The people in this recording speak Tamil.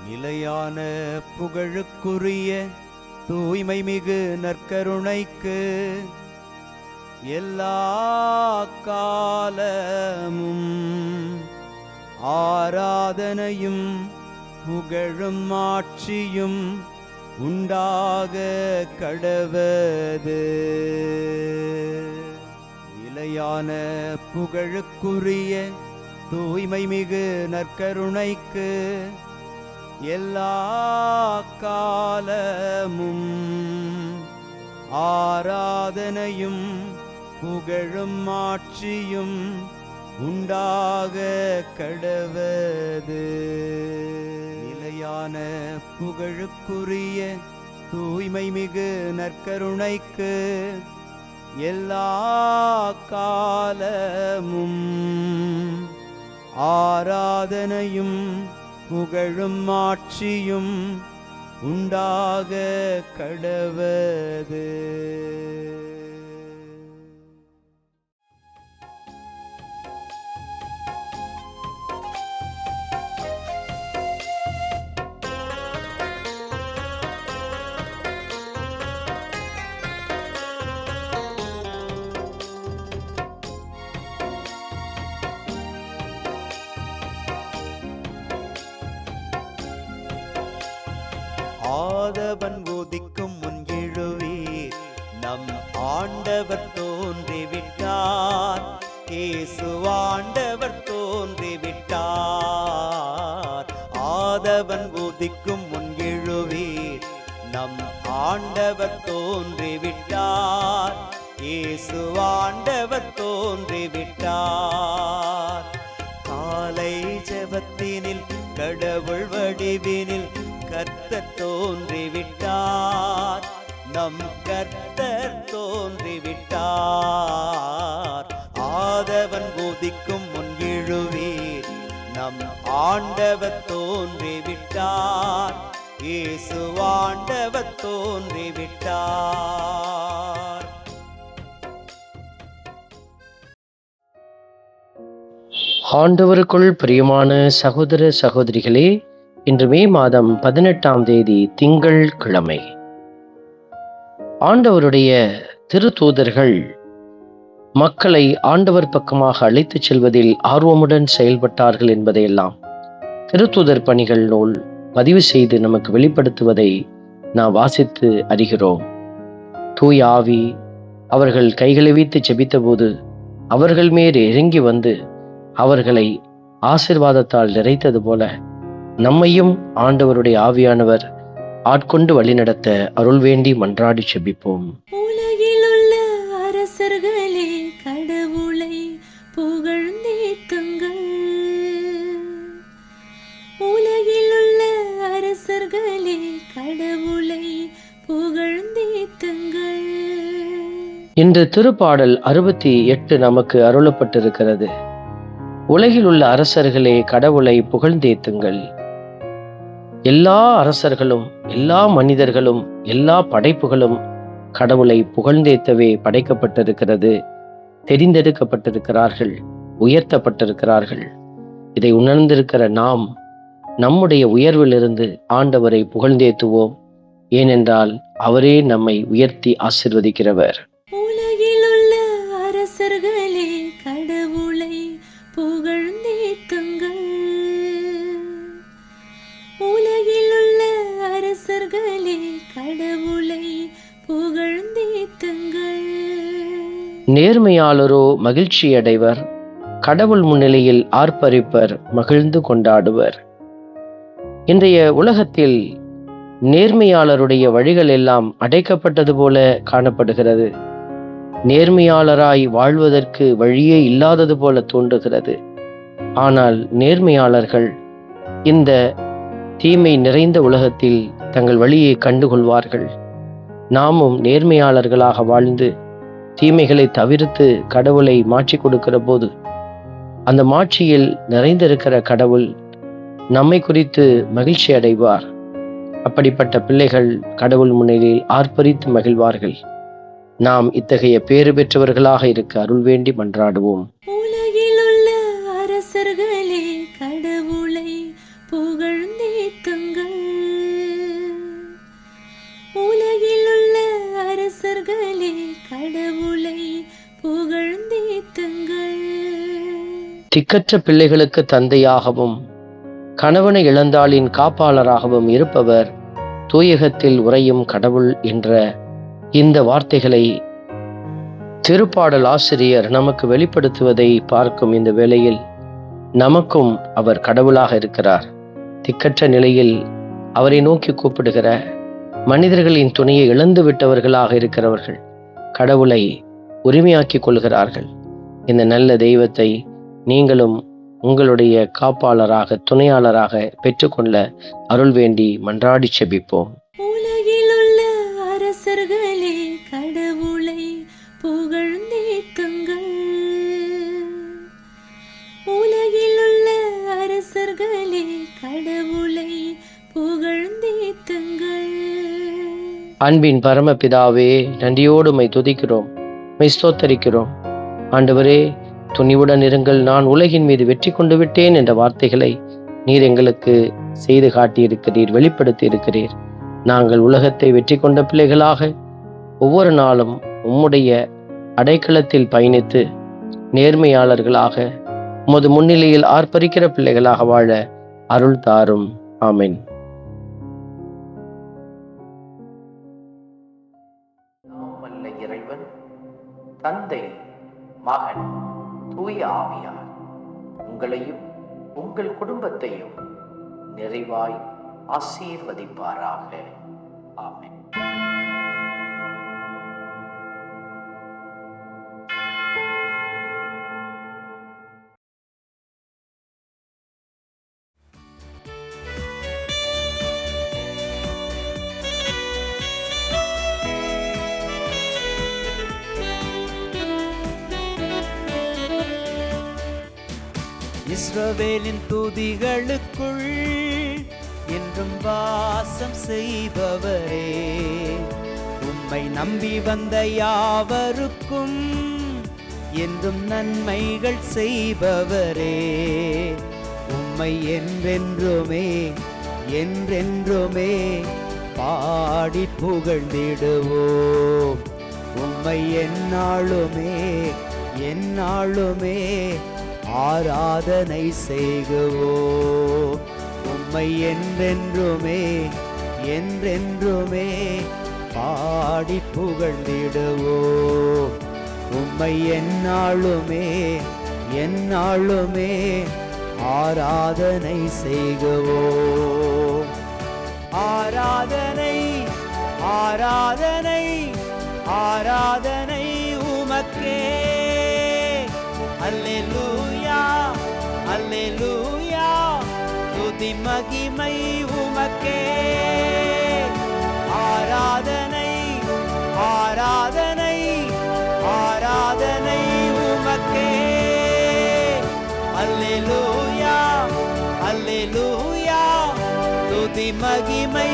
நிலையான புகழுக்குரிய தூய்மை மிகு நற்கருணைக்கு எல்லா காலமும் ஆராதனையும் புகழும் ஆட்சியும் உண்டாக கடவது. நிலையான புகழுக்குரிய தூய்மை மிகு நற்கருணைக்கு எல்லா காலமும் ஆராதனையும் புகழும் ஆட்சியும் உண்டாக கடவது. நிலையான புகழுக்குரிய தூய்மை மிகு நற்கருணைக்கு எல்லா காலமும் ஆராதனையும் புகழும் ஆட்சியும் உண்டாக கடவது. ஆதவன் உதிக்கும் முன் எழுவீர், நம் ஆண்டவர் தோன்றிவிட்டார். இயேசு ஆண்டவர் தோன்றிவிட்டார். ஆதவன் உதிக்கும் முன் எழுவீர், நம் ஆண்டவர் தோன்றிவிட்டார். இயேசு ஆண்டவர் தோன்றிவிட்டார். காலை ஜெபத்தினில் கடவுள் வடிவினில் கர்த்தர் தோன்றிவிட்டார். நம் கர்த்தர் தோன்றிவிட்டார். ஆதவன் உதிக்கும் முன் எழுவீர், நம் ஆண்டவர் தோன்றிவிட்டார். இயேசு ஆண்டவர் தோன்றிவிட்டார். ஆண்டவருக்குள் பிரியமான சகோதர சகோதரிகளே, இன்று மே மாதம் 18ஆம் தேதி திங்கள் கிழமை. ஆண்டவருடைய திருத்தூதர்கள் மக்களை ஆண்டவர் பக்கமாக அழைத்துச் செல்வதில் ஆர்வமுடன் செயல்பட்டார்கள் என்பதையெல்லாம் திருத்தூதர் பணிகள் நூல் பதிவு செய்து நமக்கு வெளிப்படுத்துவதை நாம் வாசித்து அறிகிறோம். தூய ஆவி அவர்கள் கைகளை வைத்து ஜெபித்த போது அவர்கள் மேல் இறங்கி வந்து அவர்களை ஆசீர்வாதத்தால் நிறைத்தது போல நம்மையும் ஆண்டவருடைய ஆவியானவர் ஆட்கொண்டு வழிநடத்த அருள் வேண்டி மன்றாடி செபிப்போம். உலகில் உள்ள அரசர்களே, கடவுளை புகழ்ந்தேத்துங்கள். உலகில் உள்ள அரசர்களே, கடவுளை புகழ்ந்தேத்துங்கள். இன்று திருப்பாடல் 68 நமக்கு அருளப்பட்டிருக்கிறது. உலகில் உள்ள அரசர்களே, கடவுளை புகழ்ந்தேத்துங்கள். எல்லா அரசர்களும், எல்லா மனிதர்களும், எல்லா படைப்புகளும் கடவுளை புகழ்ந்தேத்தவே படைக்கப்பட்டிருக்கிறது. தெரிந்தெடுக்கப்பட்டிருக்கிறார்கள், உயர்த்தப்பட்டிருக்கிறார்கள். இதை உணர்ந்திருக்கிற நாம் நம்முடைய உயர்விலிருந்து ஆண்டவரை புகழ்ந்தேத்துவோம். ஏனென்றால் அவரே நம்மை உயர்த்தி ஆசீர்வதிக்கிறவர். உலகில் உள்ள அரசர்களே, கடவுளை புகழ்ந்தேத்துங்கள். உலகில் உள்ள அரசர்களே, கடவுளை புகழ்ந்தேத்துங்கள். நேர்மையாளரோ மகிழ்ச்சி அடைவர், கடவுள் முன்னிலையில் ஆர்ப்பரிப்பர், மகிழ்ந்து கொண்டாடுவர். இன்றைய உலகத்தில் நேர்மையாளருடைய வழிகள் எல்லாம் அடைக்கப்பட்டது போல காணப்படுகிறது. நேர்மையாளராய் வாழ்வதற்கு வழியே இல்லாதது போல தோன்றுகிறது. ஆனால் நேர்மையாளர்கள் இந்த தீமை நிறைந்த உலகத்தில் தங்கள் வழியை கண்டுகொள்வார்கள். நாமும் நேர்மையாளர்களாக வாழ்ந்து தீமைகளை தவிர்த்து கடவுளை மாற்றி கொடுக்கிற போது அந்த மாட்சியில் நிறைந்திருக்கிற கடவுள் நம்மை குறித்து மகிழ்ச்சி அடைவார். அப்படிப்பட்ட பிள்ளைகள் கடவுள் முன்னிலையில் ஆர்ப்பரித்து மகிழ்வார்கள். நாம் இத்தகைய பேறு பெற்றவர்களாக இருக்க அருள் வேண்டி மன்றாடுவோம். உலகில் உள்ள அரசர்களே, கடவுளை புகழ்ந்தேத்துங்கள். திக்கற்ற பிள்ளைகளுக்கு தந்தையாகவும் கணவனை இழந்தாளின் காப்பாளராகவும் இருப்பவர் தூயகத்தில் உறையும் கடவுள் என்ற இந்த வார்த்தைகளை திருப்பாடல் ஆசிரியர் நமக்கு வெளிப்படுத்துவதை பார்க்கும் இந்த வேளையில் நமக்கும் அவர் கடவுளாக இருக்கிறார். திக்கற்ற நிலையில் அவரை நோக்கி கூப்பிடுகிற மனிதர்களின் துணையை இழந்து விட்டவர்களாக இருக்கிறவர்கள் கடவுளை உரிமையாக்கிக் கொள்கிறார்கள். இந்த நல்ல தெய்வத்தை நீங்களும் உங்களுடைய காப்பாளராக துணையாளராக பெற்றுக்கொள்ள அருள் வேண்டி மன்றாடி செபிப்போம். உலகிலுள்ள அரசர்களே கடவுளை புகழ்ந்தேத்துங்கள். உலகிலுள்ள அரசர்களே கடவுளை புகழ்ந்தேத்துங்கள். அன்பின் பரமபிதாவே, நன்றியோடு உம்மை துதிக்கிறோம், உம்மை ஸ்தோத்தரிக்கிறோம். ஆண்டவரே, துணிவுடன் இருங்கள், நான் உலகின் மீது வெற்றி கொண்டு விட்டேன் என்ற வார்த்தைகளை நீர் எங்களுக்கு செய்து காட்டியிருக்கிறீர், வெளிப்படுத்தி இருக்கிறீர். நாங்கள் உலகத்தை வெற்றி கொண்ட பிள்ளைகளாக ஒவ்வொரு நாளும் உம்முடைய அடைக்கலத்தில் பயணித்து நேர்மையாளர்களாக உமது முன்னிலையில் ஆர்ப்பரிக்கிற பிள்ளைகளாக வாழ அருள் தாரும். ஆமென். வல்ல இறைவன் தந்தை, மகன், தூய ஆவியார் உங்களையும் உங்கள் குடும்பத்தையும் நிறைவாய் ஆசீர்வதிப்பாராக. ஆமென். இஸ்ரவேலின் துதிகளுக்குள் என்றும் வாசம் செய்பவரே, உம்மை நம்பி வந்த யாவருக்கும் என்றும் நன்மைகள் செய்பவரே, உம்மை என்றென்றுமே என்றென்றுமே பாடி புகழ்ந்திடுவோம். உம்மை எந்நாளுமே எந்நாளுமே ஆராதனை செய்குவோம். உம்மை என்றென்றுமே என்றென்றுமே பாடி புகழ்ந்திடுவோம். உம்மை எந்நாளுமே எந்நாளுமே ஆராதனை செய்குவோம். ஆராதனை ஆராதனை ஆராதனை உமக்கே. அல்லேலூயா அல்லேலூயா, துதி மகிமை உமக்கே. ஆராதனை ஆராதனை ஆராதனை உமக்கே. அல்லேலூயா அல்லேலூயா, துதி மகிமை